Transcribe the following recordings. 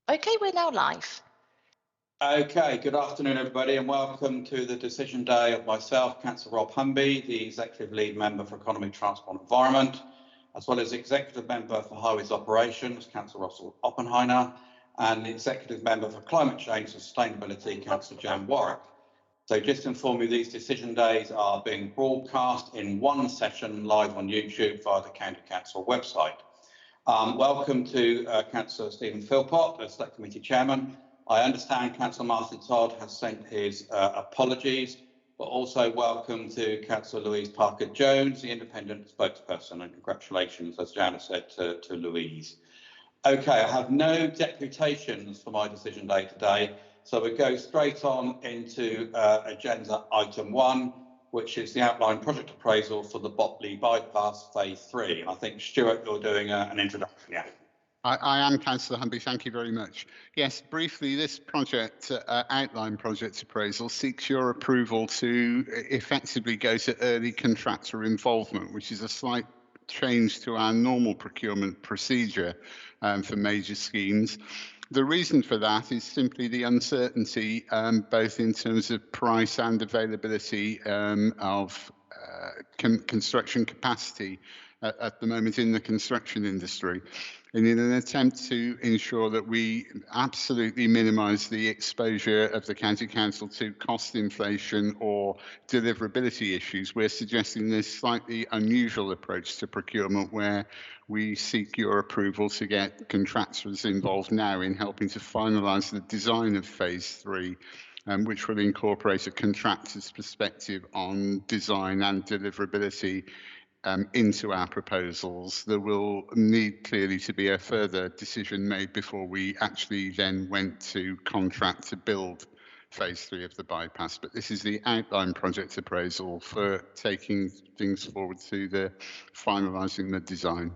Okay, we're now live. Okay, good afternoon, everybody, and welcome to the decision day of myself, Councillor Rob Humby, the Executive Lead Member for Economy, Transport and Environment, as well as Executive Member for Highways Operations, Councillor Russell Oppenheimer, and the Executive Member for Climate Change and Sustainability, Councillor Jan Warwick. So just to inform you, these decision days are being broadcast in one session live on YouTube via the County Council website. Welcome to Councillor Stephen Philpott, as Select Committee Chairman. I understand Councillor Martin Todd has sent his apologies, but also welcome to Councillor Louise Parker-Jones, the independent spokesperson, and congratulations, as Jana said, to Louise. Okay, I have no deputations for my decision day today, so we go straight on into agenda item 1, which is the outline project appraisal for the Botley Bypass Phase 3. And I think, Stuart, you're doing an introduction. Yeah. I am, Councillor Humby, thank you very much. Yes, briefly, this project, outline project appraisal, seeks your approval to effectively go to early contractor involvement, which is a slight change to our normal procurement procedure for major schemes. The reason for that is simply the uncertainty, both in terms of price and availability of construction capacity at the moment in the construction industry. And in an attempt to ensure that we absolutely minimise the exposure of the County Council to cost inflation or deliverability issues, we're suggesting this slightly unusual approach to procurement where we seek your approval to get contractors involved now in helping to finalise the design of Phase 3. Which will incorporate a contractor's perspective on design and deliverability into our proposals. There will need clearly to be a further decision made before we actually then went to contract to build Phase 3 of the bypass. But this is the outline project appraisal for taking things forward to the finalising the design.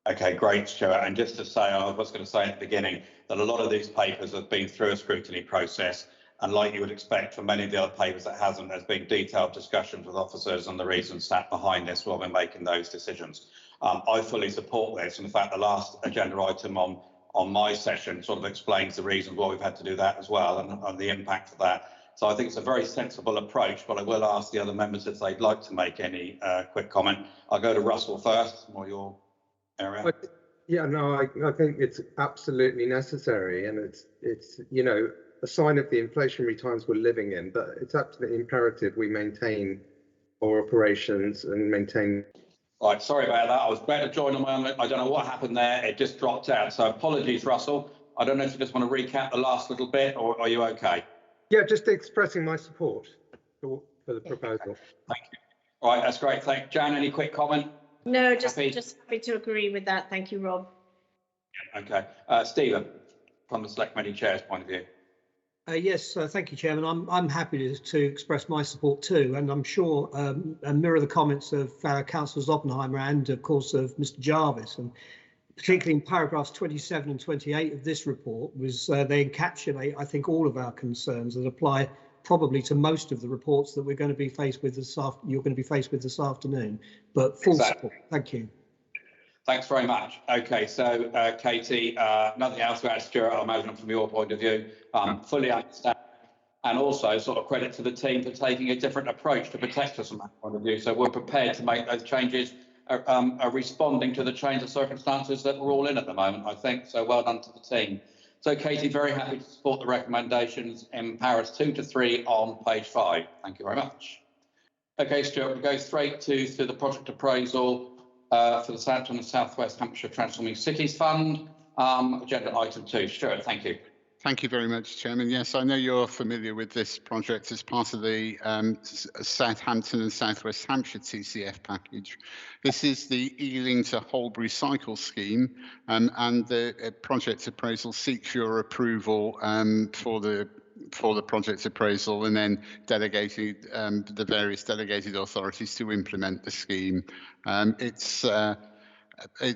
Okay, great, Stuart. And just to say, I was going to say at the beginning that a lot of these papers have been through a scrutiny process. And like you would expect from many of the other papers that hasn't, there's been detailed discussions with officers and the reasons sat behind this while we're making those decisions. I fully support this. And in fact, the last agenda item on my session sort of explains the reasons why we've had to do that as well and the impact of that. So I think it's a very sensible approach, but I will ask the other members if they'd like to make any quick comment. I'll go to Russell first, more your area. Yeah, no, I think it's absolutely necessary, and it's you know, a sign of the inflationary times we're living in, but it's absolutely imperative we maintain our operations and maintain. Right, sorry about that. I was about to join on my own. I don't know what happened there. It just dropped out. So apologies, Russell. I don't know if you just want to recap the last little bit, or are you okay? Yeah, just expressing my support for the proposal. Thank you. All right, that's great. Thank you. Jan, any quick comment? No, just happy to agree with that. Thank you, Rob. Okay. Stephen, from the Select Committee Chair's point of view. Yes, thank you, Chairman. I'm happy to express my support too, and I'm sure and mirror the comments of Councillors Oppenheimer and, of course, of Mr. Jarvis, and particularly in paragraphs 27 and 28 of this report, was they encapsulate, I think, all of our concerns that apply probably to most of the reports that we're going to be faced with you're going to be faced with this afternoon. But full support. Thank you. Thanks very much. Okay, so Katie, nothing else to add, Stuart, I imagine from your point of view. Fully understand. And also sort of credit to the team for taking a different approach to protect us from that point of view. So we're prepared to make those changes, responding to the change of circumstances that we're all in at the moment, I think. So well done to the team. So Katie, very happy to support the recommendations in paras 2 to 3 on page 5. Thank you very much. Okay, Stuart, we'll go straight to the project appraisal for the South and South West Hampshire Transforming Cities Fund, agenda item 2. Stuart, thank you. Thank you very much, Chairman. Yes, I know you're familiar with this project as part of the Southampton and South West Hampshire TCF package. This is the Ealing to Holbury cycle scheme, and the project appraisal seeks your approval for the project appraisal and then delegated the various delegated authorities to implement the scheme. It's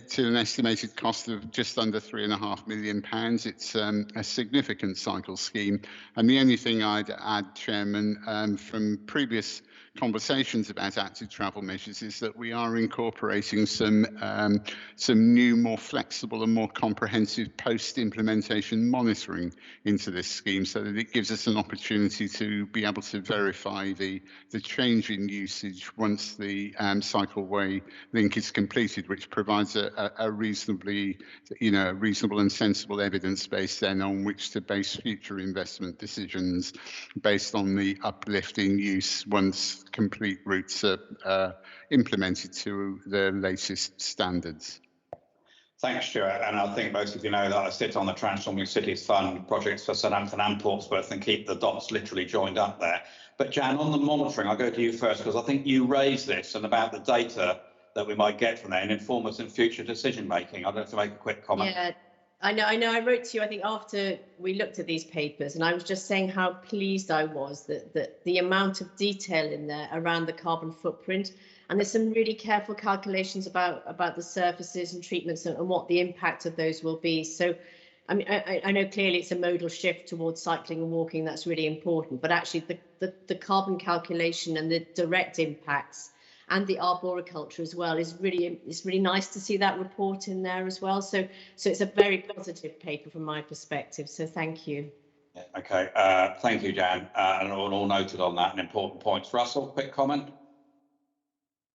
to an estimated cost of just under £3.5 million. It's a significant cycle scheme. And the only thing I'd add, Chairman, from previous conversations about active travel measures is that we are incorporating some new, more flexible and more comprehensive post-implementation monitoring into this scheme, so that it gives us an opportunity to be able to verify the change in usage once the cycleway link is completed, which provides a reasonably, reasonable and sensible evidence base then on which to base future investment decisions based on the uplift in use once complete routes are implemented to the latest standards. Thanks, Stuart. And I think most of you know that I sit on the Transforming Cities Fund projects for Southampton and Portsmouth and keep the dots literally joined up there. But Jan, on the monitoring, I'll go to you first, because I think you raised this and about the data that we might get from there and inform us in future decision making. I'd like to make a quick comment. Yeah, I know. I wrote to you, I think, after we looked at these papers, and I was just saying how pleased I was that the amount of detail in there around the carbon footprint. And there's some really careful calculations about the surfaces and treatments and what the impact of those will be. So, I mean, I know clearly it's a modal shift towards cycling and walking. That's really important. But actually, the carbon calculation and the direct impacts and the arboriculture as well it's really nice to see that report in there as well. So it's a very positive paper from my perspective. So thank you. Yeah, okay, thank you, Jan. And all noted on that and important points. Russell, quick comment.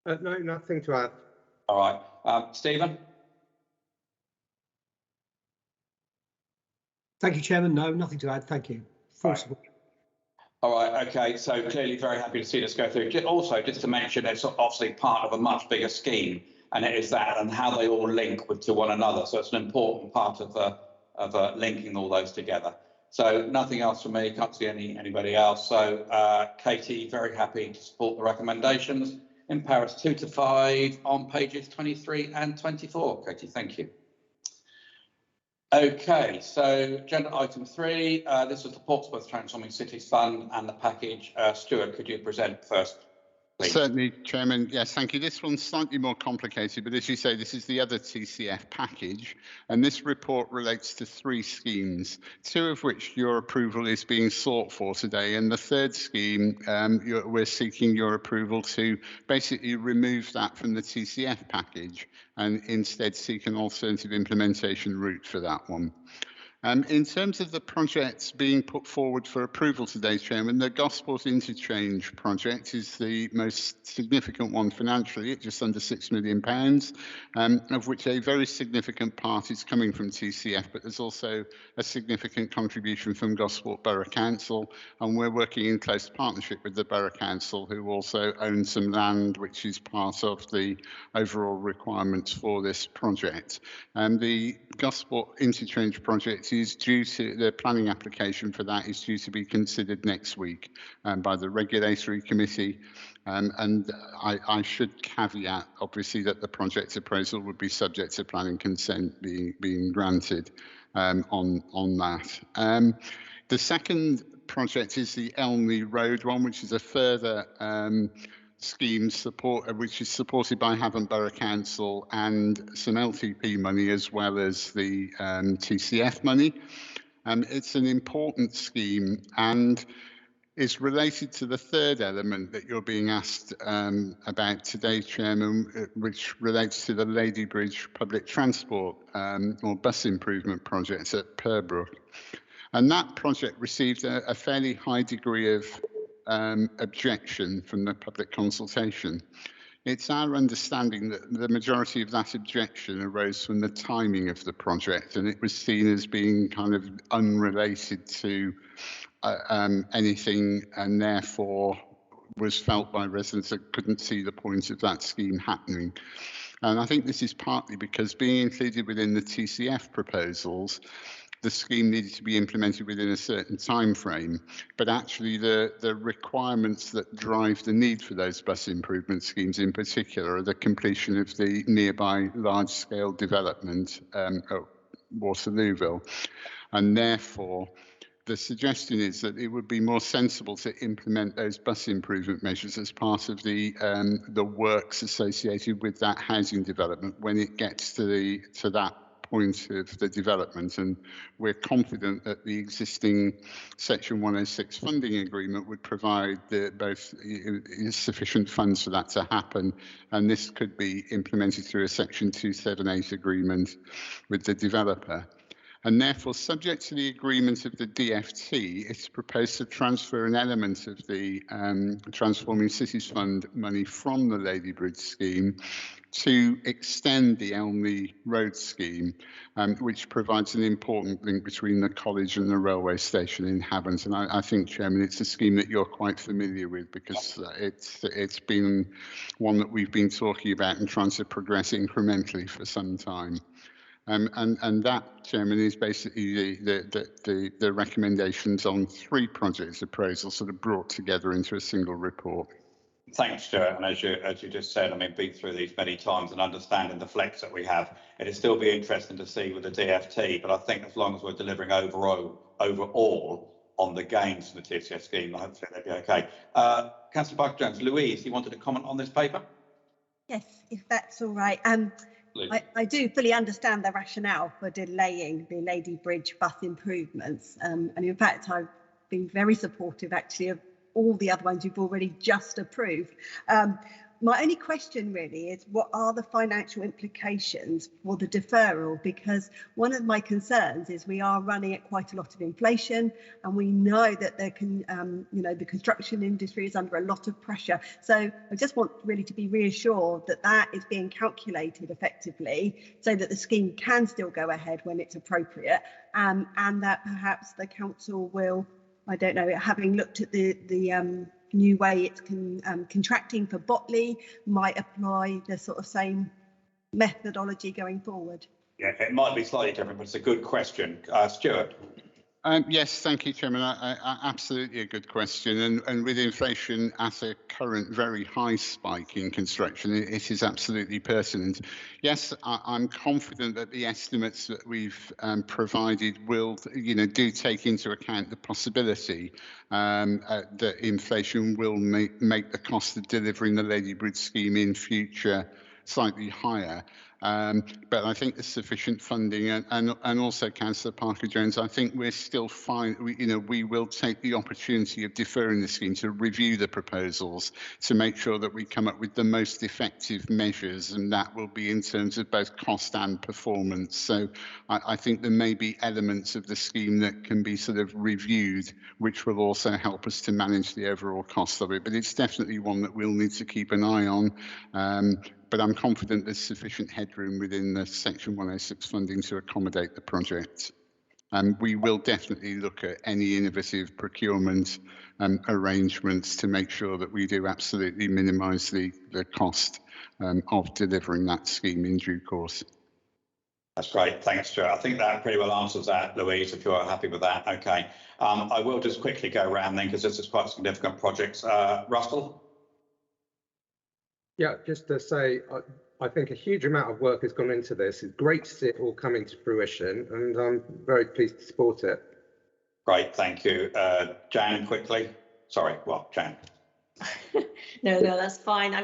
No, nothing to add. All right, Stephen. Thank you, Chairman. No, nothing to add. Thank you. Full support. All right, okay, so clearly very happy to see this go through. Also, just to mention, it's obviously part of a much bigger scheme, and it is that and how they all link to one another. So it's an important part of linking all those together. So nothing else from me, can't see anybody else. So Katie, very happy to support the recommendations in Paris 2 to 5 on pages 23 and 24. Katie, thank you. Okay, so agenda item 3, this is the Portsmouth Transforming Cities Fund and the package. Stuart, could you present first, please? Certainly, Chairman. Yes, thank you. This one's slightly more complicated, but as you say, this is the other TCF package, and this report relates to 3 schemes, 2 of which your approval is being sought for today, and the third scheme, we're seeking your approval to basically remove that from the TCF package and instead seek an alternative implementation route for that one. In terms of the projects being put forward for approval today, Chairman, the Gosport Interchange project is the most significant one financially at just under £6 million, of which a very significant part is coming from TCF, but there's also a significant contribution from Gosport Borough Council, and we're working in close partnership with the Borough Council, who also own some land which is part of the overall requirements for this project. The Gosport Interchange project is due to, the planning application for that is due to be considered next week by the regulatory committee. And I should caveat, obviously, that the project appraisal would be subject to planning consent being granted on that. The second project is the Elmley Road one, which is a further scheme which is supported by Havant Borough Council and some LTP money as well as the TCF money. It's an important scheme and is related to the third element that you're being asked about today, Chairman, which relates to the Ladybridge public transport or bus improvement projects at Purbrook. And that project received a fairly high degree of objection from the public consultation. It's our understanding that the majority of that objection arose from the timing of the project, and it was seen as being kind of unrelated to anything, and therefore was felt by residents that couldn't see the point of that scheme happening. And I think this is partly because being included within the TCF proposals, the scheme needed to be implemented within a certain time frame, but actually the requirements that drive the need for those bus improvement schemes in particular are the completion of the nearby large-scale development at Waterlooville, and therefore the suggestion is that it would be more sensible to implement those bus improvement measures as part of the works associated with that housing development when it gets to that point of the development. And we're confident that the existing Section 106 funding agreement would provide both sufficient funds for that to happen, and this could be implemented through a Section 278 agreement with the developer. And therefore, subject to the agreement of the DFT, it's proposed to transfer an element of the Transforming Cities Fund money from the Ladybridge scheme to extend the Elmley Road scheme, which provides an important link between the college and the railway station in Havant. And I think, Chairman, it's a scheme that you're quite familiar with because it's been one that we've been talking about and trying to progress incrementally for some time. And that, Chairman, is basically the recommendations on 3 projects appraisals sort of brought together into a single report. Thanks, Stuart. And as you just said, I mean, been through these many times and understanding the flex that we have, it'd still be interesting to see with the DFT. But I think as long as we're delivering overall on the gains from the TCS scheme, hopefully they'll be okay. Councillor Parker-Jones, Louise, you wanted to comment on this paper? Yes, if that's all right. I do fully understand the rationale for delaying the Ladybridge bus improvements. And in fact, I've been very supportive actually of all the other ones you've already just approved. My only question really is, what are the financial implications for the deferral? Because one of my concerns is we are running at quite a lot of inflation, and we know that there can, the construction industry is under a lot of pressure. So I just want really to be reassured that that is being calculated effectively so that the scheme can still go ahead when it's appropriate, and that perhaps the council will, I don't know, having looked at the new way it's contracting for Botley, might apply the sort of same methodology going forward. Yeah, it might be slightly different, but it's a good question. Stuart. Yes, thank you, Chairman. Absolutely a good question. And with inflation at a current very high spike in construction, it is absolutely pertinent. Yes, I'm confident that the estimates that we've provided will, do take into account the possibility that inflation will make the cost of delivering the Ladybridge scheme in future slightly higher. But I think there's sufficient funding, and also, Councillor Parker-Jones, I think we're still fine. We will take the opportunity of deferring the scheme to review the proposals to make sure that we come up with the most effective measures, and that will be in terms of both cost and performance. So I think there may be elements of the scheme that can be sort of reviewed, which will also help us to manage the overall cost of it. But it's definitely one that we'll need to keep an eye on. But I'm confident there's sufficient headroom within the Section 106 funding to accommodate the project. We will definitely look at any innovative procurement arrangements to make sure that we do absolutely minimise the cost of delivering that scheme in due course. That's great. Thanks, Stuart. I think that pretty well answers that, Louise, if you're happy with that. Okay. I will just quickly go around then, because this is quite significant projects. Russell? Yeah, just to say, I think a huge amount of work has gone into this. It's great to see it all coming to fruition, and I'm very pleased to support it. Great, thank you. Jan, quickly. Sorry, well, Jan. No, that's fine.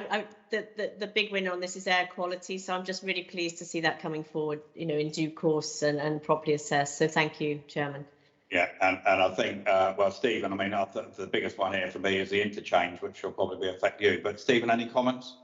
The big winner on this is air quality, so I'm just really pleased to see that coming forward, in due course and properly assessed. So thank you, Chairman. Yeah, and I think, well, Stephen, I mean, the biggest one here for me is the interchange, which will probably affect you. But Stephen, any comments?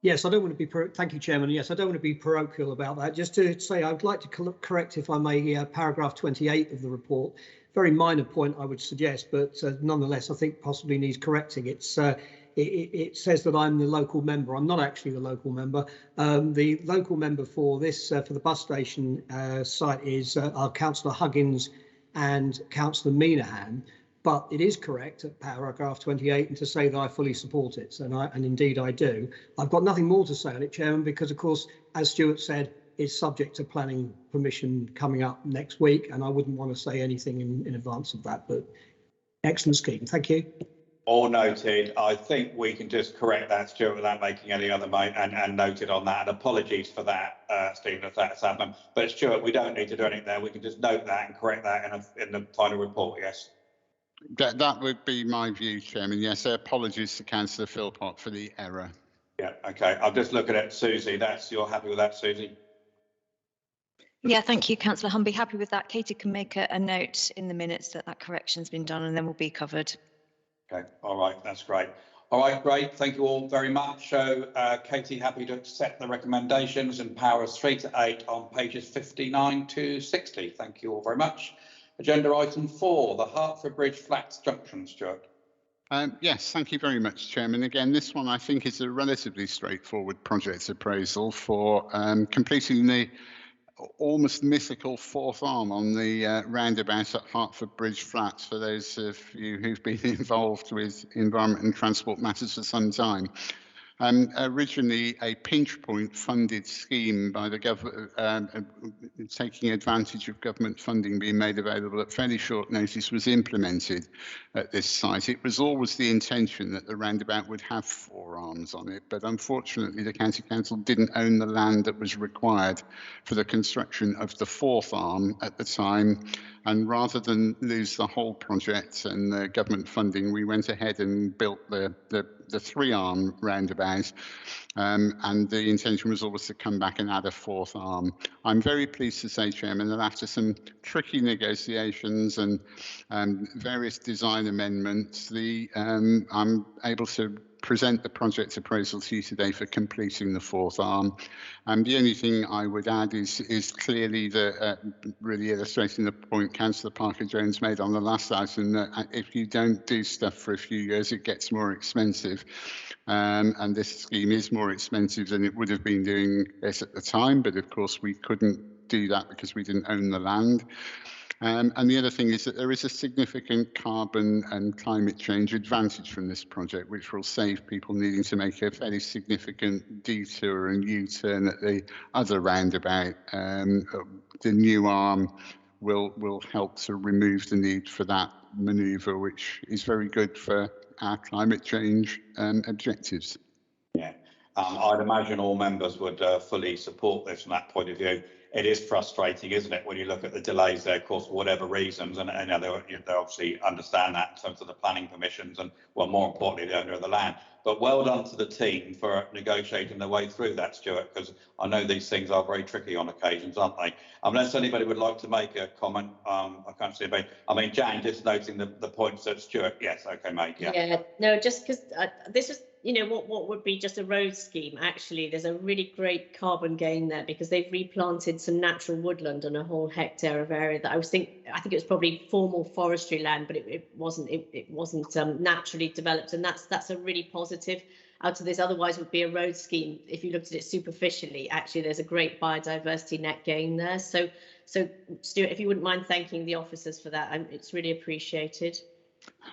Yes, I don't want to be, thank you, Chairman. Yes, I don't want to be parochial about that. Just to say, I'd like to correct, if I may, paragraph 28 of the report. Very minor point, I would suggest, but nonetheless, I think possibly needs correcting. It says that I'm the local member. I'm not actually the local member. The local member for this, for the bus station site is our Councillor Huggins and Councillor Minahan. But it is correct at paragraph 28 and to say that I fully support it, and indeed I do. I've got nothing more to say on it, Chairman, because of course, as Stuart said, it's subject to planning permission coming up next week, and I wouldn't want to say anything in advance of that, but excellent scheme. Thank you. All noted. I think we can just correct that, Stuart, without making any other and noted on that. And apologies for that, Stephen, if that's happened. But Stuart, we don't need to do anything there. We can just note that and correct that in the final report. Yes. That would be my view, Chairman. Yes, apologies to Councillor Philpott for the error. Yeah. Okay. I'm just looking at Susie. You're happy with that, Susie? Yeah, thank you, Councillor Humby. Happy with that. Katie can make a note in the minutes that that correction's been done, and then we'll be covered. Okay. All right. That's great. All right. Great. Thank you all very much. So, Katie, happy to accept the recommendations in powers 3 to 8 on pages 59 to 60. Thank you all very much. Agenda item 4, the Hertford Bridge Flats Junction, Stuart. Yes, thank you very much, Chairman. Again, this one I think is a relatively straightforward project appraisal for completing the almost mythical fourth arm on the roundabout at Hertford Bridge Flats, for those of you who've been involved with environment and transport matters for some time. Originally a pinch point funded scheme by the government, taking advantage of government funding being made available at fairly short notice, was implemented at this site. It was always the intention that the roundabout would have 4 arms on it, but unfortunately the County Council didn't own the land that was required for the construction of the 4th arm at the time. And rather than lose the whole project and the government funding, we went ahead and built the 3-arm roundabout, and the intention was always to come back and add a 4th arm. I'm very pleased to say, Chairman, that after some tricky negotiations and various design amendments, I'm able to present the project appraisal to you today for completing the 4th arm. And the only thing I would add is clearly really illustrating the point Councillor Parker-Jones made on the last item, that if you don't do stuff for a few years, it gets more expensive. And this scheme is more expensive than it would have been doing it at the time, but of course we couldn't do that because we didn't own the land. And the other thing is that there is a significant carbon and climate change advantage from this project, which will save people needing to make a fairly significant detour and U-turn at the other roundabout. The new arm will help to remove the need for that manoeuvre, which is very good for our climate change objectives. Yeah, I'd imagine all members would fully support this from that point of view. It is frustrating, isn't it, when you look at the delays there, of course, for whatever reasons, and they obviously understand that in terms of the planning permissions and, well, more importantly, the owner of the land. But well done to the team for negotiating their way through that, Stuart, because I know these things are very tricky on occasions, aren't they? Unless anybody would like to make a comment, I can't see anybody. I mean, Jan, just noting the points that Stuart, yes, okay, mate, yeah. Yeah, no, just because this is, you know, what would be just a road scheme. Actually, there's a really great carbon gain there because they've replanted some natural woodland on a whole hectare of area that I think it was probably formal forestry land, but it wasn't naturally developed, and that's a really positive out of this. Otherwise would be a road scheme. If you looked at it superficially, actually there's a great biodiversity net gain there. So Stuart, if you wouldn't mind thanking the officers for that, it's really appreciated.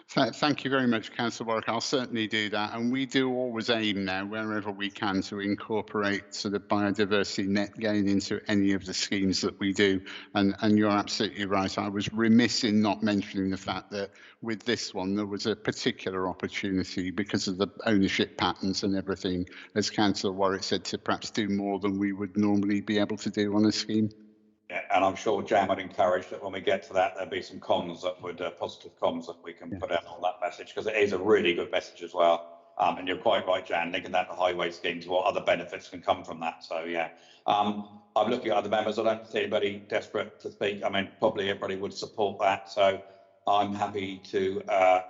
Thank you very much, Councillor Warwick. I'll certainly do that. And we do always aim now, wherever we can, to incorporate sort of biodiversity net gain into any of the schemes that we do. And you're absolutely right. I was remiss in not mentioning the fact that with this one, there was a particular opportunity because of the ownership patterns and everything, as Councillor Warwick said, to perhaps do more than we would normally be able to do on a scheme. Yeah, and I'm sure Jan would encourage that when we get to that, there'll be some comms that would positive comms that we can put out on that message, because it is a really good message as well. And you're quite right, Jan, linking that to highway scheme to what other benefits can come from that. So yeah, I'm looking at other members. I don't see anybody desperate to speak. I mean, probably everybody would support that. So I'm happy to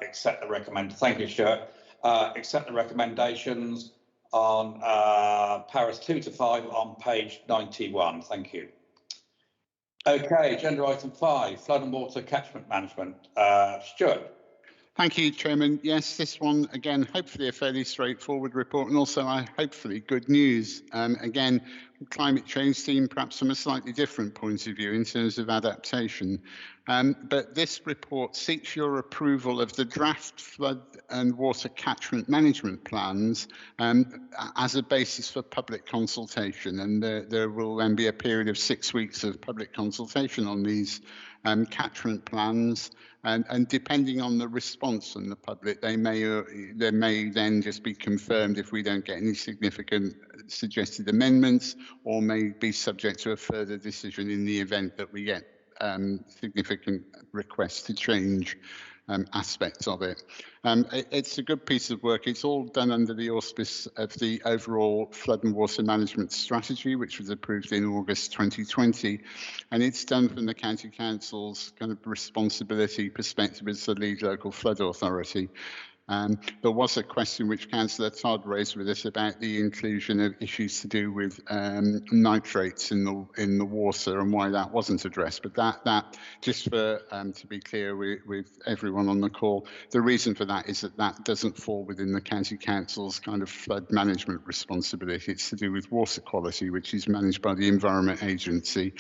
accept the recommendation. Thank you, Stuart. Accept the recommendations on Paris 2 to 5 on page 91. Thank you. Okay, agenda item 5, flood and water catchment management. Stuart. Thank you, Chairman. Yes, this one, again, hopefully a fairly straightforward report, and also hopefully good news. Again, climate change team, perhaps from a slightly different point of view in terms of adaptation. But this report seeks your approval of the draft flood and water catchment management plans as a basis for public consultation. And there will then be a period of 6 weeks of public consultation on these catchment plans. And depending on the response from the public, they may then just be confirmed if we don't get any significant suggested amendments, or may be subject to a further decision in the event that we get significant requests to change aspects of it. It's a good piece of work. It's all done under the auspice of the overall flood and water management strategy, which was approved in August 2020. And it's done from the County Council's kind of responsibility perspective as the lead local flood authority. There was a question which Councillor Todd raised with us about the inclusion of issues to do with nitrates in the water and why that wasn't addressed. But that just for to be clear with everyone on the call, the reason for that is that doesn't fall within the County Council's kind of flood management responsibility. It's to do with water quality, which is managed by the Environment Agency.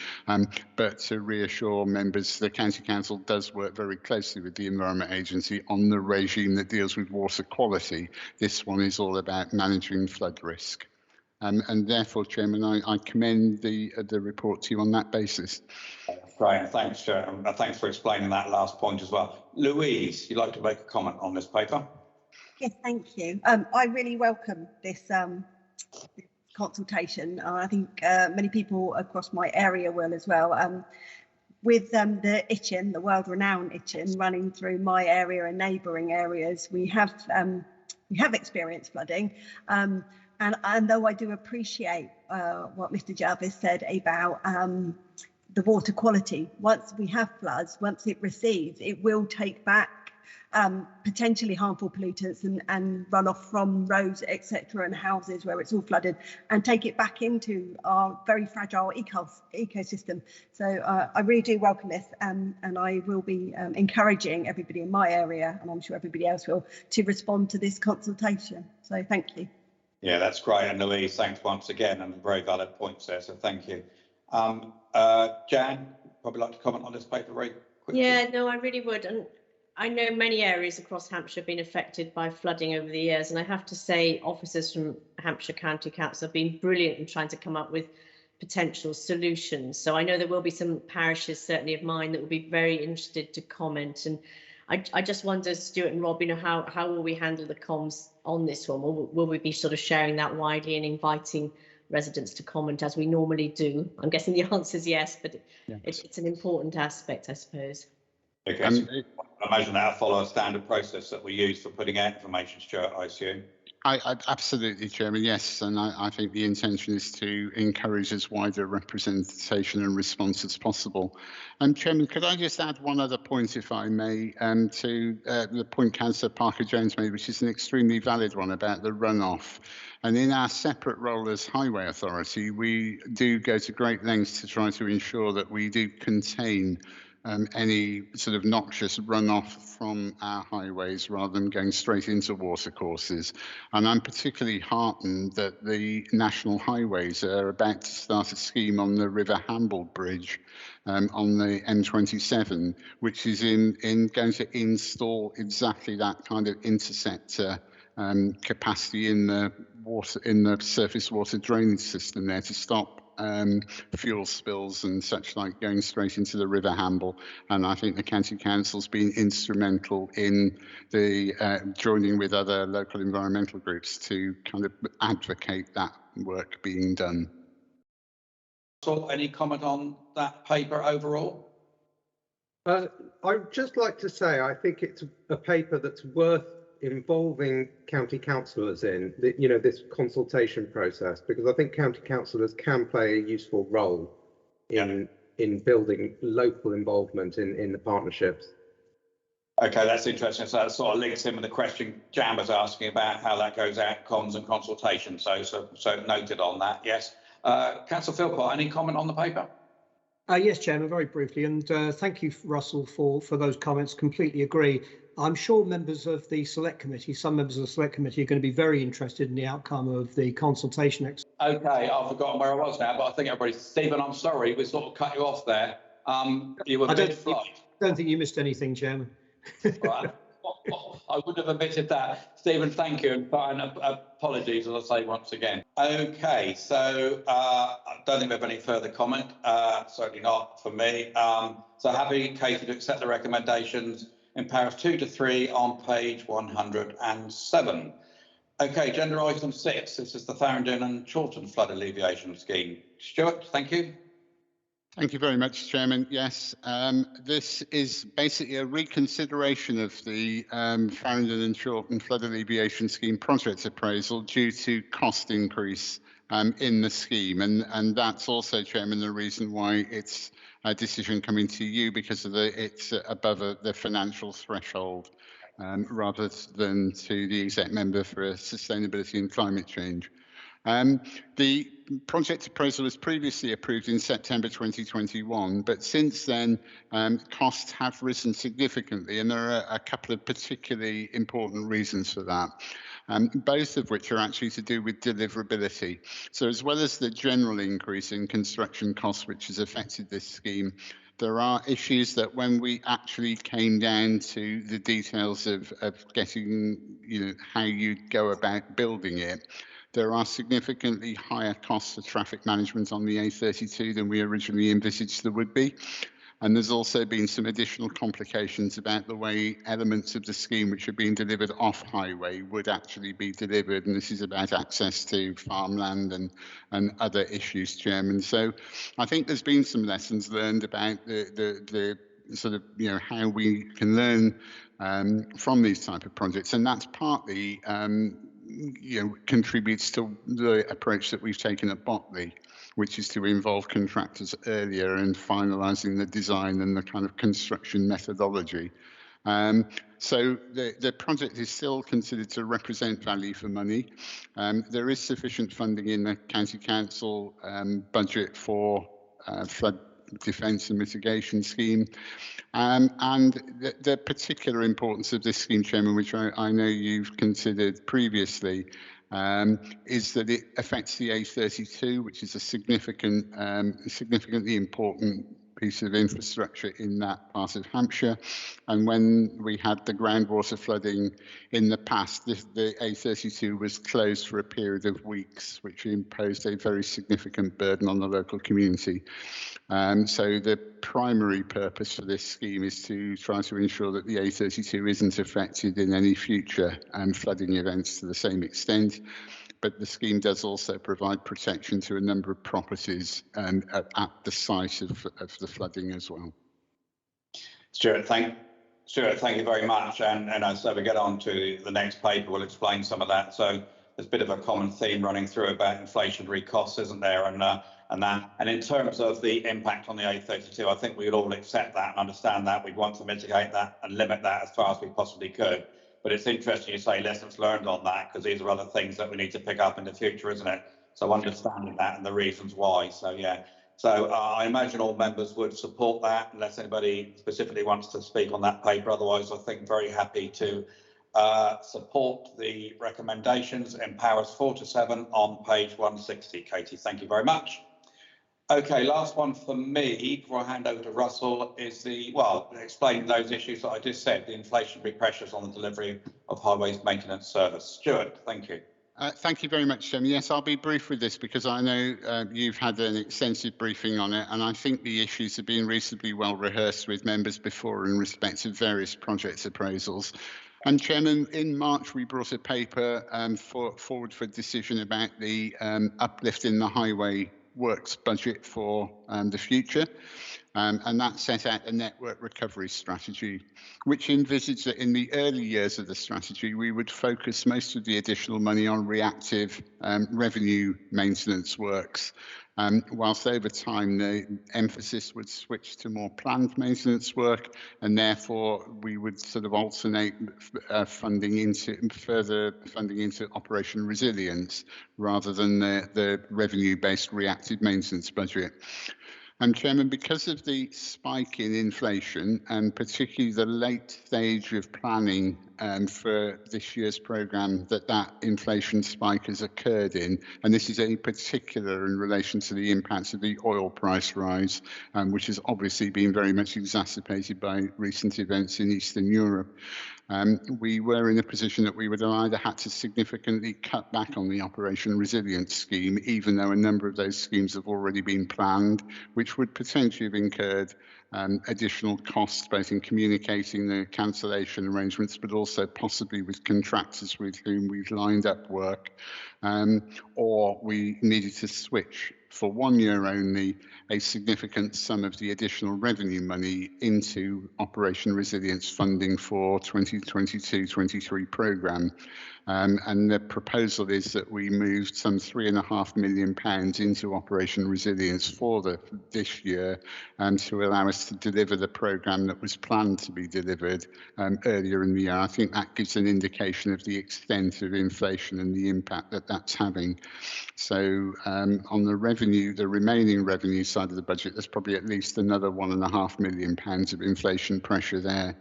But to reassure members, the County Council does work very closely with the Environment Agency on the regime that deals with water quality. This one is all about managing flood risk. And therefore, Chairman, I commend the report to you on that basis. Great, thanks, Chair. Thanks for explaining that last point as well. Louise, you'd like to make a comment on this paper? Yes, thank you. I really welcome this consultation. I think many people across my area will as well. With the ITCHN, the world-renowned ITCHN, running through my area and neighbouring areas, we have experienced flooding. And though I do appreciate what Mr. Jarvis said about the water quality, once we have floods, once it recedes, it will take back potentially harmful pollutants and runoff from roads, etc., and houses where it's all flooded, and take it back into our very fragile ecosystem. So I really do welcome this, and I will be encouraging everybody in my area, and I'm sure everybody else will, to respond to this consultation. So thank you. Yeah, that's great. And Louise, thanks once again, and very valid points there. So thank you. Jan, probably like to comment on this paper very quickly. Yeah, no, I really would. And I know many areas across Hampshire have been affected by flooding over the years, and I have to say officers from Hampshire County Council have been brilliant in trying to come up with potential solutions. So I know there will be some parishes, certainly of mine, that will be very interested to comment. And I just wonder, Stuart and Rob, how will we handle the comms on this one? Will we be sort of sharing that widely and inviting residents to comment as we normally do? I'm guessing the answer is yes, but it's an important aspect, I suppose. Okay, so I imagine that'll follow a standard process that we use for putting out information, Stuart, I assume. I absolutely, Chairman, yes, and I think the intention is to encourage as wide a representation and response as possible. Chairman, could I just add one other point, if I may, to the point Councillor Parker-Jones made, which is an extremely valid one about the runoff. And in our separate role as Highway Authority, we do go to great lengths to try to ensure that we do contain any sort of noxious runoff from our highways rather than going straight into watercourses. And I'm particularly heartened that the National Highways are about to start a scheme on the River Hamble Bridge on the M27, which is going to install exactly that kind of interceptor capacity in the surface water drainage system there to stop fuel spills and such like going straight into the River Hamble. And I think the County Council's been instrumental in the joining with other local environmental groups to kind of advocate that work being done. So any comment on that paper overall? I'd just like to say I think it's a paper that's worth involving county councillors in, this consultation process, because I think county councillors can play a useful role in building local involvement in the partnerships. Okay, that's interesting. So that sort of links in with the question Jan was asking about how that goes out, comms and consultation. So noted on that. Yes. Councillor Philpott, any comment on the paper? Yes, Chairman, very briefly, and thank you, Russell, for those comments. Completely agree. I'm sure members of the Select Committee, some members of the Select Committee, are going to be very interested in the outcome of the consultation. Okay, I've forgotten where I was now, but I think everybody, Stephen, I'm sorry, we sort of cut you off there. You were mid-flight. I don't think you missed anything, Chairman. Right. I would have admitted that. Stephen, thank you, and apologies, as I say once again. Okay, so I don't think we have any further comment, certainly not for me. So happy, Katie, to accept the recommendations in paras 2 to 3 on page 107. Okay, agenda item 6, this is the Farringdon and Chorlton Flood Alleviation Scheme. Stuart, thank you. Thank you very much, Chairman. Yes, this is basically a reconsideration of the Farringdon and Chorlton Flood Alleviation Scheme project appraisal due to cost increase in the scheme. And that's also, Chairman, the reason why it's a decision coming to you, because of it's above the financial threshold rather than to the exec member for sustainability and climate change. The project appraisal was previously approved in September 2021, but since then costs have risen significantly, and there are a couple of particularly important reasons for that, both of which are actually to do with deliverability. So as well as the general increase in construction costs which has affected this scheme, there are issues that when we actually came down to the details of getting, how you'd go about building it, there are significantly higher costs for traffic management on the A32 than we originally envisaged there would be. And there's also been some additional complications about the way elements of the scheme which are being delivered off highway would actually be delivered. And this is about access to farmland and other issues, Chairman. So I think there's been some lessons learned about the sort of, how we can learn from these type of projects. And that's partly contributes to the approach that we've taken at Botley, which is to involve contractors earlier in finalising the design and the kind of construction methodology. So the project is still considered to represent value for money. There is sufficient funding in the County Council budget for flood defence and mitigation scheme. And the particular importance of this scheme, Chairman, which I know you've considered previously, is that it affects the A32, which is a significantly important piece of infrastructure in that part of Hampshire. And when we had the groundwater flooding in the past, the A32 was closed for a period of weeks, which imposed a very significant burden on the local community. So the primary purpose for this scheme is to try to ensure that the A32 isn't affected in any future flooding events to the same extent. But the scheme does also provide protection to a number of properties at the site of the flooding as well. Stuart, thank you very much. And as we get on to the next paper, we'll explain some of that. So there's a bit of a common theme running through about inflationary costs, isn't there? And in terms of the impact on the A32, I think we would all accept that and understand that. We'd want to mitigate that and limit that as far as we possibly could. But it's interesting you say lessons learned on that, because these are other things that we need to pick up in the future, isn't it? So understanding that and the reasons why. So yeah. So I imagine all members would support that, unless anybody specifically wants to speak on that paper. Otherwise, I think very happy to support the recommendations in paras 4 to 7 on page 160. Katie, thank you very much. Okay, last one for me before I hand over to Russell is explain those issues that I just said, the inflationary pressures on the delivery of highways maintenance service. Stuart, thank you. Thank you very much, Tim. Yes, I'll be brief with this because I know you've had an extensive briefing on it, and I think the issues have been reasonably well rehearsed with members before in respect of various project appraisals. And Chairman, in March we brought a paper forward for decision about the uplift in the highway works budget for the future, and that set out a network recovery strategy, which envisaged that in the early years of the strategy we would focus most of the additional money on reactive revenue maintenance works, whilst over time the emphasis would switch to more planned maintenance work, and therefore we would sort of alternate further funding into operation resilience rather than the revenue-based reactive maintenance budget. And Chairman, because of the spike in inflation and particularly the late stage of planning for this year's programme that inflation spike has occurred in, and this is in particular in relation to the impacts of the oil price rise, which has obviously been very much exacerbated by recent events in Eastern Europe. We were in a position that we would have either had to significantly cut back on the Operation Resilience scheme, even though a number of those schemes have already been planned, which would potentially have incurred additional costs, both in communicating the cancellation arrangements, but also possibly with contractors with whom we've lined up work, or we needed to switch for 1 year only a significant sum of the additional revenue money into Operation Resilience funding for 2022-23 programme. And the proposal is that we moved some £3.5 million into Operation Resilience for this year to allow us to deliver the programme that was planned to be delivered earlier in the year. I think that gives an indication of the extent of inflation and the impact that that's having. So on the remaining revenue side of the budget, there's probably at least another £1.5 million of inflation pressure there.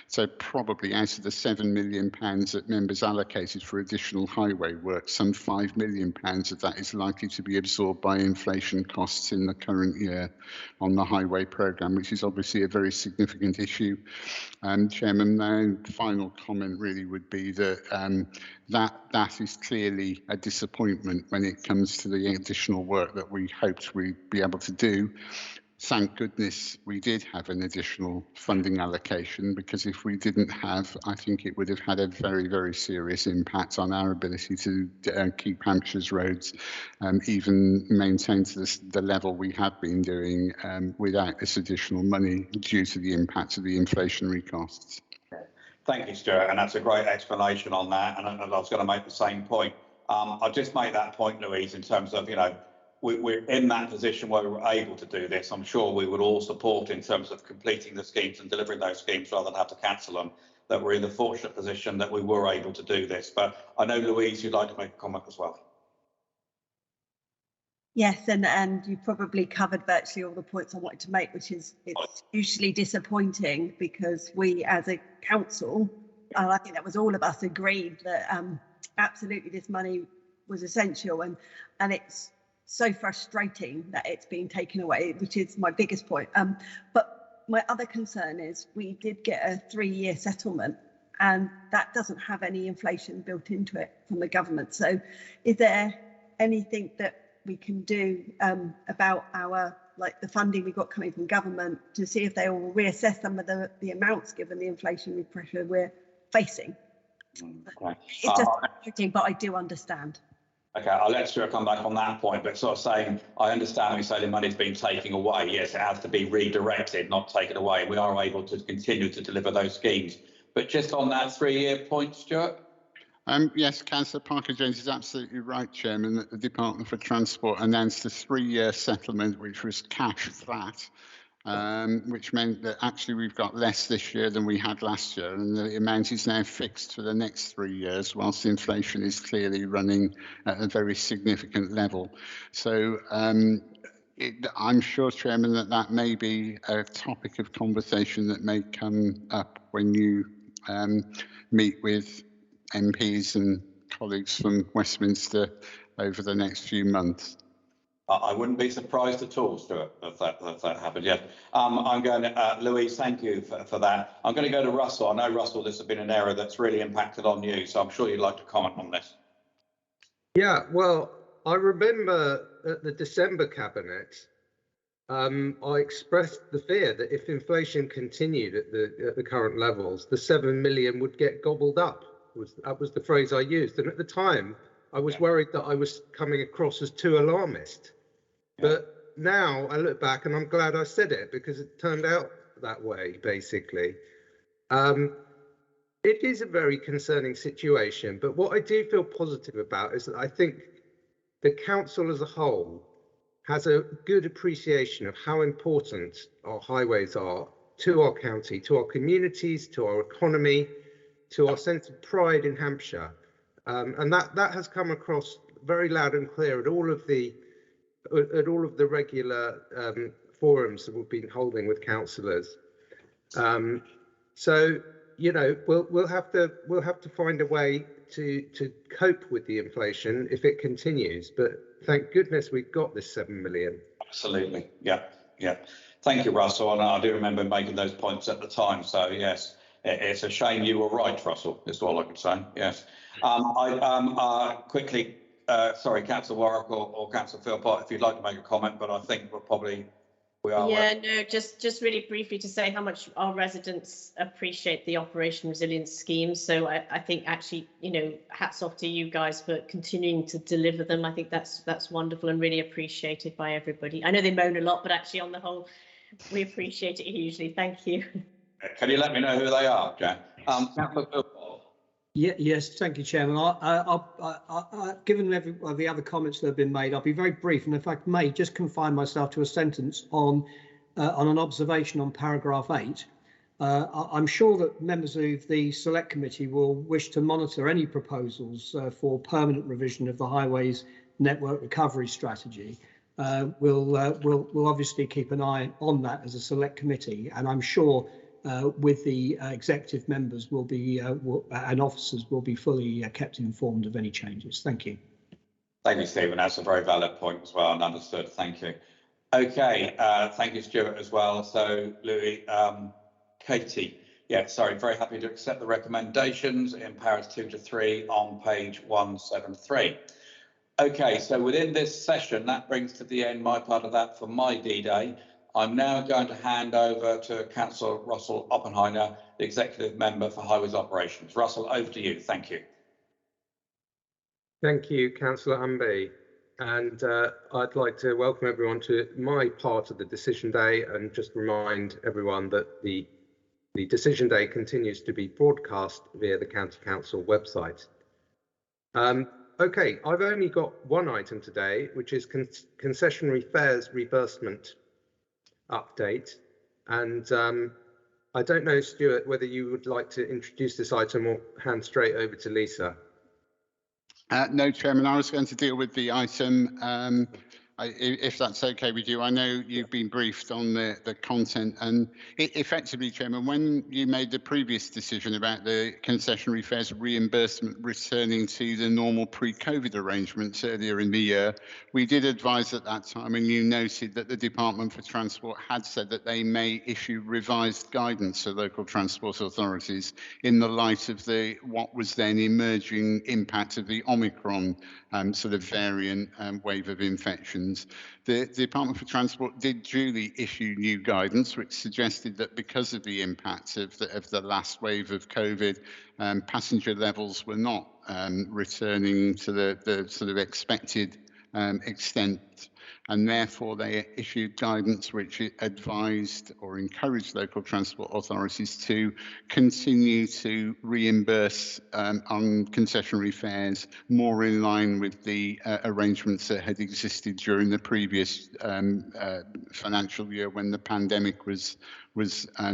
So probably out of the £7 million that members allocated for additional highway work, some £5 million of that is likely to be absorbed by inflation costs in the current year on the highway programme, which is obviously a very significant issue. Chairman, my final comment really would be that that is clearly a disappointment when it comes to the additional work that we hoped we'd be able to do. Thank goodness we did have an additional funding allocation, because if we didn't have, I think it would have had a very, very serious impact on our ability to keep Hampshire's roads even maintain to the level we have been doing without this additional money due to the impact of the inflationary costs. Thank you, Stuart, and that's a great explanation on that. And I was going to make the same point. I'll just make that point, Louise, in terms of, we're in that position where we're able to do this. I'm sure we would all support in terms of completing the schemes and delivering those schemes rather than have to cancel them, that we're in the fortunate position that we were able to do this. But I know, Louise, you'd like to make a comment as well. Yes, and you probably covered virtually all the points I wanted to make, which is it's hugely disappointing because we as a council, and I think that was all of us, agreed that absolutely this money was essential, and it's so frustrating that it's being taken away, which is my biggest point. But my other concern is we did get a 3-year settlement, and that doesn't have any inflation built into it from the government. So is there anything that we can do about the funding we got coming from government to see if they will reassess some of the amounts given the inflationary pressure we're facing? Okay. It's just frustrating, but I do understand. Okay, I'll let Stuart come back on that point, but sort of saying, I understand when you say the money's been taken away. Yes, it has to be redirected, not taken away. We are able to continue to deliver those schemes. But just on that 3-year point, Stuart? Yes, Councillor Parker-Jones is absolutely right, Chairman, that the Department for Transport announced a 3-year settlement, which was cash flat, which meant that actually we've got less this year than we had last year, and the amount is now fixed for the next 3 years, whilst inflation is clearly running at a very significant level. So I'm sure, Chairman, that may be a topic of conversation that may come up when you meet with MPs and colleagues from Westminster over the next few months. I wouldn't be surprised at all, Stuart, if that happened yet. I'm going to, Louise, thank you for that. I'm going to go to Russell. I know, Russell, this has been an area that's really impacted on you, so I'm sure you'd like to comment on this. Yeah, well, I remember at the December Cabinet, I expressed the fear that if inflation continued at the current levels, the 7 million would get gobbled up. That was the phrase I used. And at the time, I was worried that I was coming across as too alarmist. But now I look back and I'm glad I said it, because it turned out that way, basically. It is a very concerning situation, but what I do feel positive about is that I think the council as a whole has a good appreciation of how important our highways are to our county, to our communities, to our economy, to our sense of pride in Hampshire. And that has come across very loud and clear at all of the regular forums that we've been holding with councillors. So you know, we'll have to find a way to cope with the inflation if it continues. But thank goodness we've got this 7 million. Absolutely, yeah. Thank you, Russell, and I do remember making those points at the time. So yes, it's a shame you were right, Russell. Is all I can say. Yes. Quickly, sorry, Councillor Warwick or Councillor Philpott, if you'd like to make a comment, but I think we are. Yeah, no, just really briefly to say how much our residents appreciate the Operation Resilience scheme. So I think actually, you know, hats off to you guys for continuing to deliver them. I think that's wonderful and really appreciated by everybody. I know they moan a lot, but actually on the whole, we appreciate it hugely. Thank you. Can you let me know who they are, Jack? Councillor Philpott. Yes, thank you, Chairman. Given the other comments that have been made, I'll be very brief, and if I may, just confine myself to a sentence on an observation on paragraph 8. I'm sure that members of the Select Committee will wish to monitor any proposals for permanent revision of the Highways Network Recovery Strategy. We'll obviously keep an eye on that as a Select Committee, and I'm sure with the executive members will be and officers will be fully kept informed of any changes. Thank you. Thank you, Stephen. That's a very valid point as well and understood. Thank you. Okay, thank you, Stuart, as well. So, Louis, Katie, yeah, sorry, very happy to accept the recommendations in paras 2 to 3 on page 173. Okay, so within this session, that brings to the end my part of that for my D-Day. I'm now going to hand over to Councillor Russell Oppenheimer, the Executive Member for Highways Operations. Russell, over to you. Thank you. Thank you, Councillor Humby. And I'd like to welcome everyone to my part of the Decision Day and just remind everyone that the Decision Day continues to be broadcast via the County Council website. Okay, I've only got one item today, which is concessionary fares reimbursement update. And I don't know, Stuart, whether you would like to introduce this item or hand straight over to Lisa. No, Chairman, I was going to deal with the item, if that's okay with you. I know you've been briefed on the content, and effectively, Chairman, when you made the previous decision about the concessionary fares reimbursement returning to the normal pre-COVID arrangements earlier in the year, we did advise at that time, and you noted that the Department for Transport had said that they may issue revised guidance to local transport authorities in the light of what was then emerging impact of the Omicron sort of variant wave of infections. The Department for Transport did duly issue new guidance, which suggested that because of the impact of the last wave of COVID, passenger levels were not returning to the sort of expected extent, and therefore they issued guidance which advised or encouraged local transport authorities to continue to reimburse on concessionary fares more in line with the arrangements that had existed during the previous financial year when the pandemic was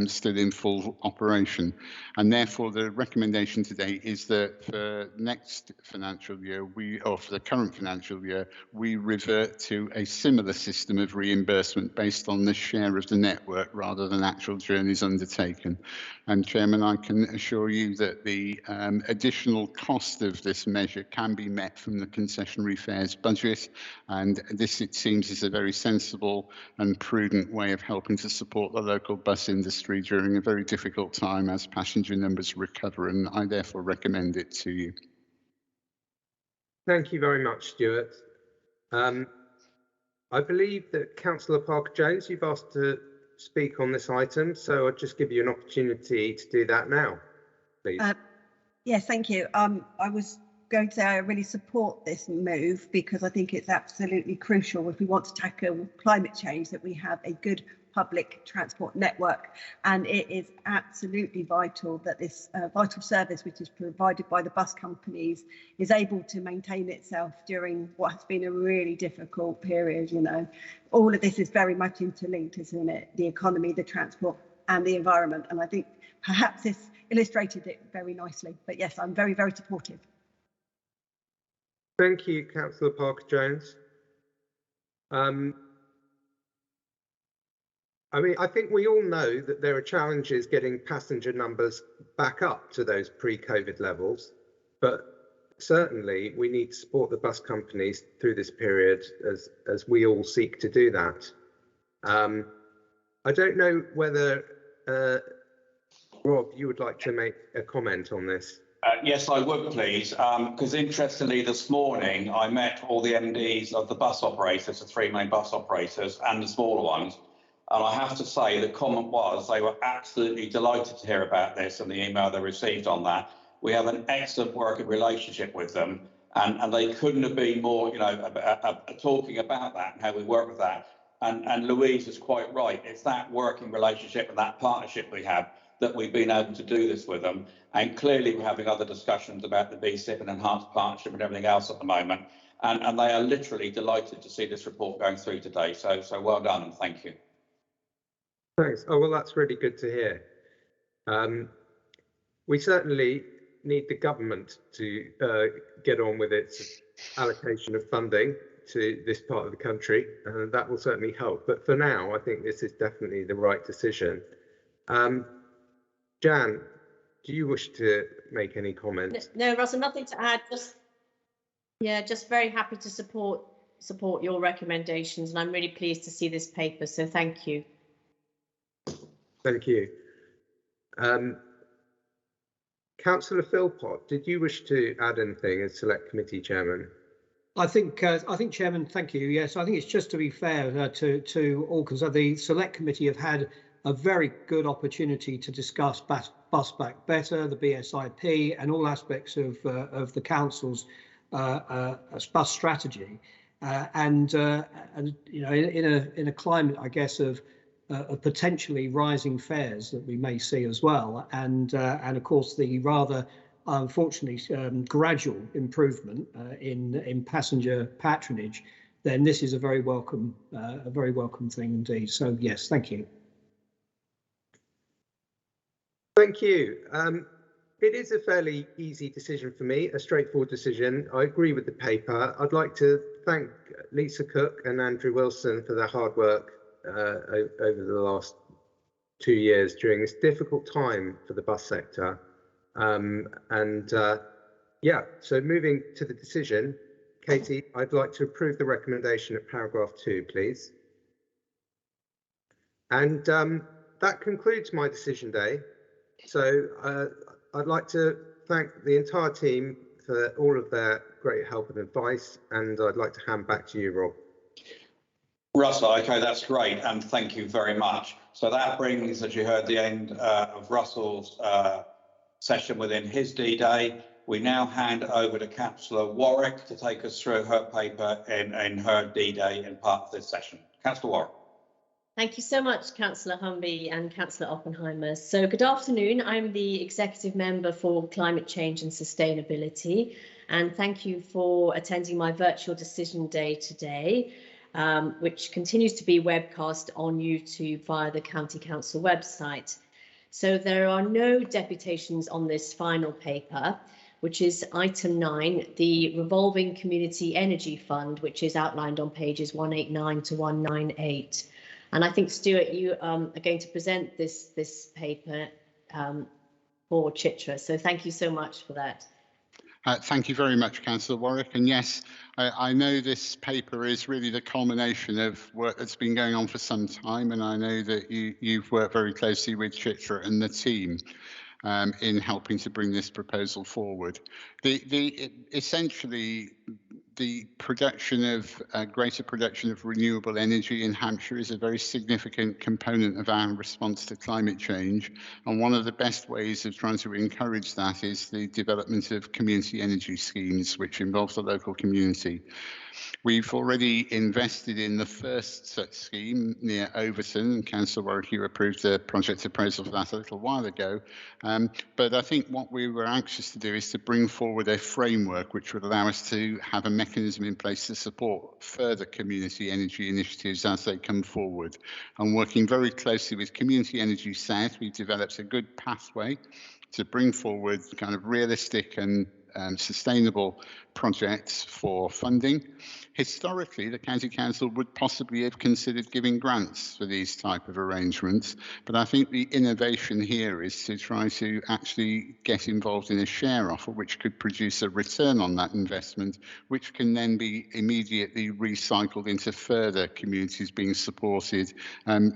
still in full operation. And therefore the recommendation today is that for next financial year, or for the current financial year, we revert to a similar system of reimbursement based on the share of the network rather than actual journeys undertaken. And Chairman, I can assure you that the additional cost of this measure can be met from the concessionary fares budget, and this, it seems, is a very sensible and prudent way of helping to support the local bus industry during a very difficult time as passenger numbers recover, and I therefore recommend it to you. Thank you very much, Stuart. I believe that Councillor Parker-Jones, you've asked to speak on this item, so I'll just give you an opportunity to do that now, please. Yes, thank you. I was going to say I really support this move because I think it's absolutely crucial if we want to tackle climate change that we have a good public transport network, and it is absolutely vital that this vital service, which is provided by the bus companies, is able to maintain itself during what has been a really difficult period. You know, all of this is very much interlinked, isn't it? The economy, the transport and the environment, and I think perhaps this illustrated it very nicely. But yes, I'm very, very supportive. Thank you, Councillor Parker-Jones. I mean, I think we all know that there are challenges getting passenger numbers back up to those pre-COVID levels, but certainly we need to support the bus companies through this period as we all seek to do that. I don't know whether, Rob, you would like to make a comment on this. Yes, I would please, because interestingly this morning I met all the MDs of the bus operators, the three main bus operators and the smaller ones. And I have to say the comment was they were absolutely delighted to hear about this and the email they received on that. We have an excellent working relationship with them, and they couldn't have been more, talking about that and how we work with that. And Louise is quite right. It's that working relationship and that partnership we have that we've been able to do this with them. And clearly we're having other discussions about the BSIP and enhanced partnership and everything else at the moment. And they are literally delighted to see this report going through today. So well done and thank you. Thanks. Oh, well, that's really good to hear. We certainly need the government to get on with its allocation of funding to this part of the country, and that will certainly help. But for now, I think this is definitely the right decision. Jan, do you wish to make any comments? No, Russell, nothing to add. Just very happy to support your recommendations, and I'm really pleased to see this paper. So thank you. Thank you. Councillor Philpott, did you wish to add anything as Select Committee Chairman? I think, Chairman, thank you. Yes, I think it's just to be fair to all concerned. The Select Committee have had a very good opportunity to discuss Bus Back Better, the BSIP, and all aspects of the council's bus strategy. And in a climate, I guess, of potentially rising fares that we may see as well, and of course the rather unfortunately gradual improvement in passenger patronage, then this is a very welcome thing indeed. So yes, thank you. Thank you. It is a fairly easy decision for me, a straightforward decision. I agree with the paper. I'd like to thank Lisa Cook and Andrew Wilson for their hard work over the last 2 years during this difficult time for the bus sector. So moving to the decision, Katie, I'd like to approve the recommendation at paragraph 2, please. And that concludes my decision day. So I'd like to thank the entire team for all of their great help and advice, and I'd like to hand back to you, Rob. Russell, okay, that's great, and thank you very much. So that brings, as you heard, the end of Russell's session within his D-Day. We now hand over to Councillor Warwick to take us through her paper in her D-Day in part of this session. Councillor Warwick. Thank you so much, Councillor Humby and Councillor Oppenheimer. So good afternoon. I'm the Executive Member for Climate Change and Sustainability, and thank you for attending my virtual decision day today, which continues to be webcast on YouTube via the County Council website. So there are no deputations on this final paper, which is item 9, the Revolving Community Energy Fund, which is outlined on pages 189 to 198. And I think, Stuart, you are going to present this paper for Chitra. So thank you so much for that. Thank you very much, Councillor Warwick. And yes, I know this paper is really the culmination of work that's been going on for some time, and I know that you've worked very closely with Chitra and the team in helping to bring this proposal forward. Essentially, the production of greater production of renewable energy in Hampshire is a very significant component of our response to climate change. And one of the best ways of trying to encourage that is the development of community energy schemes, which involve the local community. We've already invested in the first such scheme near Overton, and Councillor Warwick, you approved the project appraisal for that a little while ago. But I think what we were anxious to do is to bring forward a framework which would allow us to have a mechanism in place to support further community energy initiatives as they come forward. And working very closely with Community Energy South, we've developed a good pathway to bring forward kind of realistic and sustainable projects for funding. Historically, the County Council would possibly have considered giving grants for these type of arrangements, but I think the innovation here is to try to actually get involved in a share offer which could produce a return on that investment, which can then be immediately recycled into further communities being supported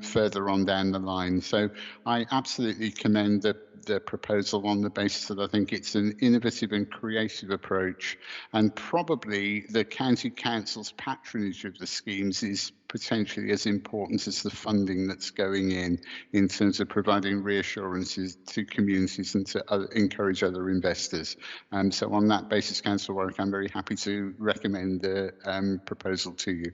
further on down the line. So I absolutely commend the proposal on the basis that I think it's an innovative and creative approach, and probably the County Council's patronage of the schemes is potentially as important as the funding that's going in terms of providing reassurances to communities and to encourage other investors. So on that basis, Councillor Warwick, I'm very happy to recommend the proposal to you.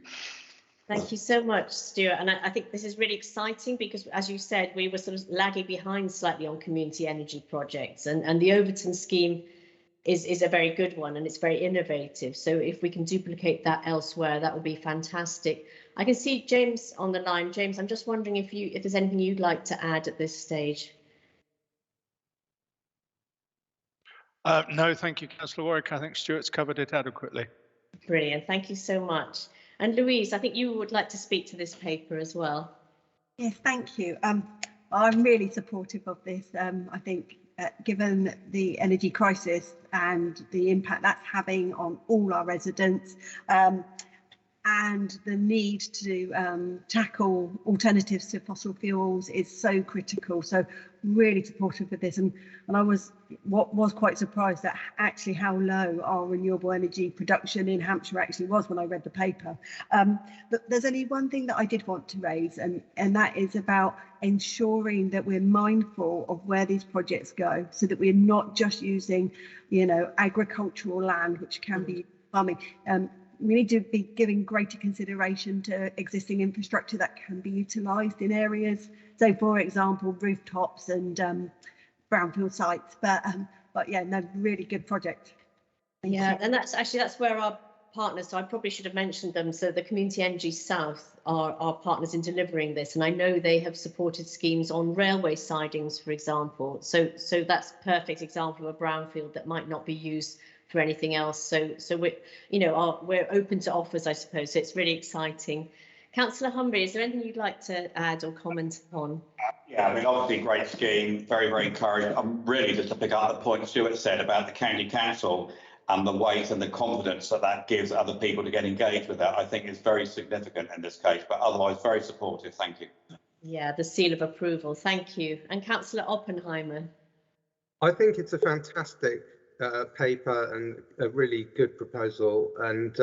Thank you so much, Stuart. And I think this is really exciting because, as you said, we were sort of lagging behind slightly on community energy projects, and the Overton scheme is a very good one, and it's very innovative. So if we can duplicate that elsewhere, that would be fantastic. I can see James on the line. James, I'm just wondering if there's anything you'd like to add at this stage. No, thank you, Councillor Warwick. I think Stuart's covered it adequately. Brilliant. Thank you so much. And Louise, I think you would like to speak to this paper as well. Yes, thank you. I'm really supportive of this. I think given the energy crisis and the impact that's having on all our residents, and the need to tackle alternatives to fossil fuels is so critical. So really supportive of this, and I was quite surprised at actually how low our renewable energy production in Hampshire actually was when I read the paper. But there's only one thing that I did want to raise, and that is about ensuring that we're mindful of where these projects go, so that we're not just using, agricultural land, which can be farming. We need to be giving greater consideration to existing infrastructure that can be utilised in areas. So, for example, rooftops and brownfield sites. But yeah, no, really good project. Thank you. And that's where our partners. So I probably should have mentioned them. So the Community Energy South are our partners in delivering this, and I know they have supported schemes on railway sidings, for example. So that's a perfect example of a brownfield that might not be used for anything else. So we're open to offers, I suppose. So it's really exciting. Councillor Humby, is there anything you'd like to add or comment on? Yeah, I mean, obviously, great scheme, very, very encouraging. I'm really just to pick up the point Stuart said about the county council and the weight and the confidence that gives other people to get engaged with that. I think is very significant in this case, but otherwise very supportive. Thank you. Yeah, the seal of approval. Thank you. And Councillor Oppenheimer. I think it's a fantastic paper and a really good proposal, and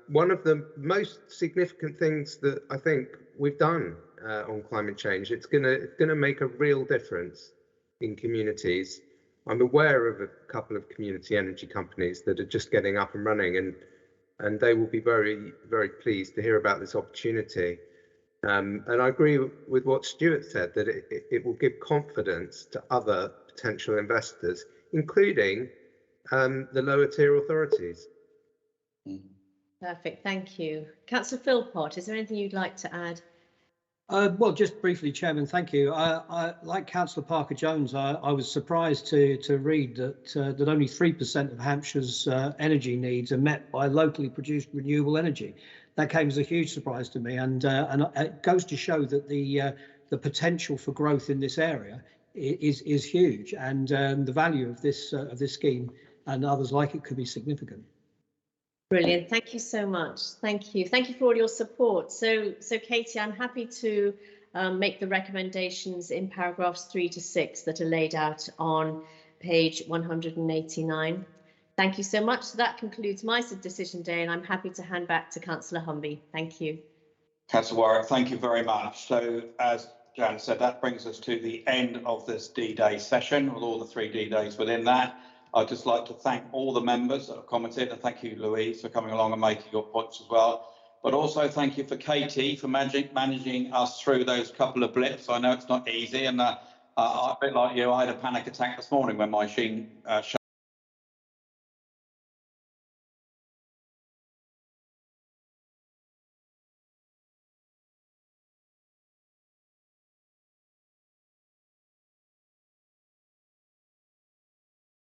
one of the most significant things that I think we've done on climate change. It's gonna make a real difference in communities. I'm aware of a couple of community energy companies that are just getting up and running, and they will be very, very pleased to hear about this opportunity. And I agree with what Stuart said, that it will give confidence to other potential investors, including the lower tier authorities. Perfect, thank you. Councillor Philpott, is there anything you'd like to add? Well, just briefly, Chairman, thank you. I like Councillor Parker-Jones, I was surprised to read that only 3% of Hampshire's energy needs are met by locally produced renewable energy. That came as a huge surprise to me, and it goes to show that the potential for growth in this area is huge, and the value of this scheme and others like it could be significant. Brilliant. Thank you so much. Thank you. Thank you for all your support. So Katie, I'm happy to make the recommendations in paragraphs 3 to 6 that are laid out on page 189. Thank you so much. So that concludes my decision day, and I'm happy to hand back to Councillor Humby. Thank you. Councillor Warwick, thank you very much. So as Jan said, that brings us to the end of this D-Day session with all the 3 D-Days within that. I'd just like to thank all the members that have commented, and thank you, Louise, for coming along and making your points as well. But also thank you for Katie for managing us through those couple of blips. I know it's not easy, and a bit like you, I had a panic attack this morning when my machine